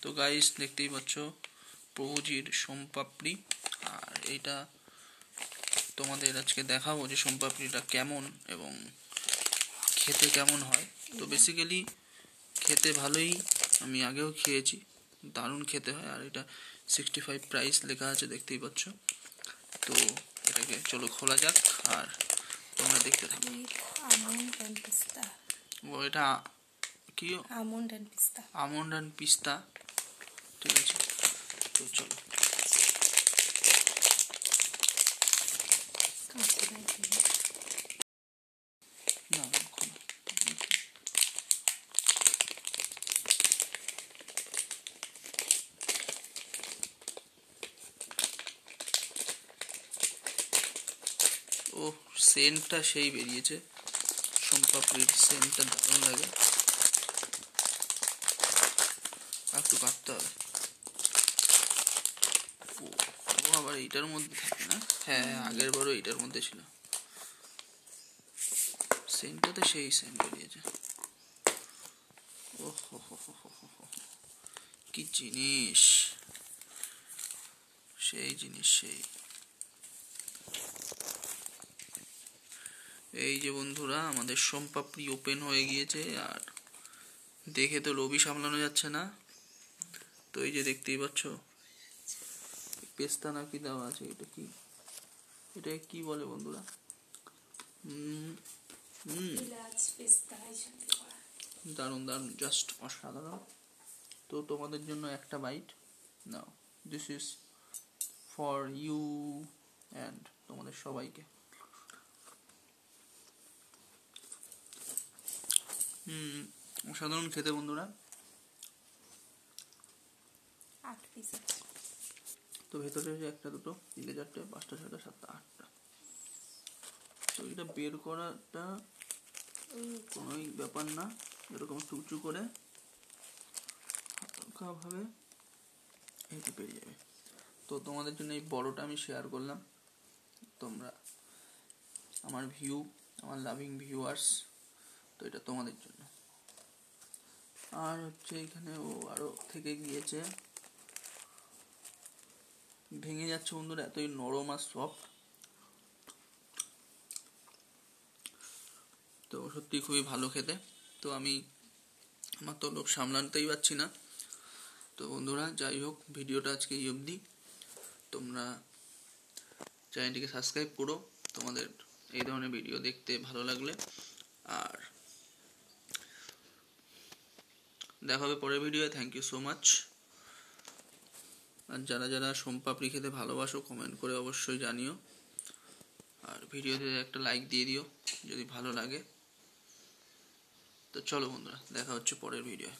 তো গাইস দেখতেই পাচ্ছ প্রভুজির সোমপাপড়ি, আর এইটা তোমাদের আজকে দেখাবো যে সোমপাপড়িটা কেমন এবং খেতে কেমন হয়। তো বেসিক্যালি খেতে ভালোই, আমি আগেও খেয়েছি, দারুণ খেতে হয়। আর এটা 65 প্রাইস লেখা আছে দেখতেই পাচ্ছ। তো এটাকে চলো খোলা যাক আর তোমরা দেখতে থাকো। ও এটা কি? আমন্ড অ্যান্ড পিস্তা। ঠিক আছে, তো চলো। না ও সেন্টটা সেই বেরিয়েছে, সোমপাপড়ির সেন্টটা দারুণ লাগে। একটু কাটতে হবে। ও আবার এইটার মধ্যে থাকে না? হ্যাঁ, আগের বারও এইটার মধ্যে ছিল। সেন্টটা তো সেই সেন্ট বেরিয়েছে। ও কি জিনিস, সেই জিনিস সেই। এই যে বন্ধুরা, আমাদের সোমপাপড়ি ওপেন হয়ে গিয়েছে, আর দেখে তো লোভই সামলানো যাচ্ছে না। তো এই যে দেখতেই পাচ্ছ পেস্তা না কি দেওয়া আছে, এটা কি, এটা কি বলে বন্ধুরা? দারুণ দারুণ, জাস্ট অসাধারণ। তো তোমাদের জন্য একটা বাইট নাও, this is for you and তোমাদের সবাইকে। অসাধারণ খেতে বন্ধুরা। 8 পিস। তো ভেতরে একটা দুটো তিনটে চারটে পাঁচটা ছটা সাতটা আটটা। তো এটা বের করাটা কোনো ব্যাপার না, এরকম চুচু করে হালকাভাবে হেঁটে পেরিয়ে যাবে। তো তোমাদের জন্য এই বড়টা আমি শেয়ার করলাম। তোমরা আমার আমার লাভিং ভিউয়ার্স, তো এটা তোমাদের জন্য। আর হচ্ছে এখানে ও আরো থেকে গিয়েছে, ভেঙে যাচ্ছে বন্ধুরা, এতই নরম আর সফট। তো সত্যি খুবই ভালো খেতে। তো আমি আমার তো লোভ সামলাতেই পারছি না। তো বন্ধুরা যাই হোক, ভিডিওটা আজকে এই অবধি। তোমরা চ্যানেলটিকে সাবস্ক্রাইব করো তোমাদের এই ধরনের ভিডিও দেখতে ভালো লাগলে। আর দেখা হবে পরের video. Thank you so much. আর যারা যারা সোমপাপড়ি খেতে ভালোবাসো কমেন্ট করে অবশ্যই জানিও, আর ভিডিওতে একটা লাইক দিয়ে দিও যদি ভালো লাগে। তো চলো বন্ধুরা, দেখা হচ্ছে পরের ভিডিও।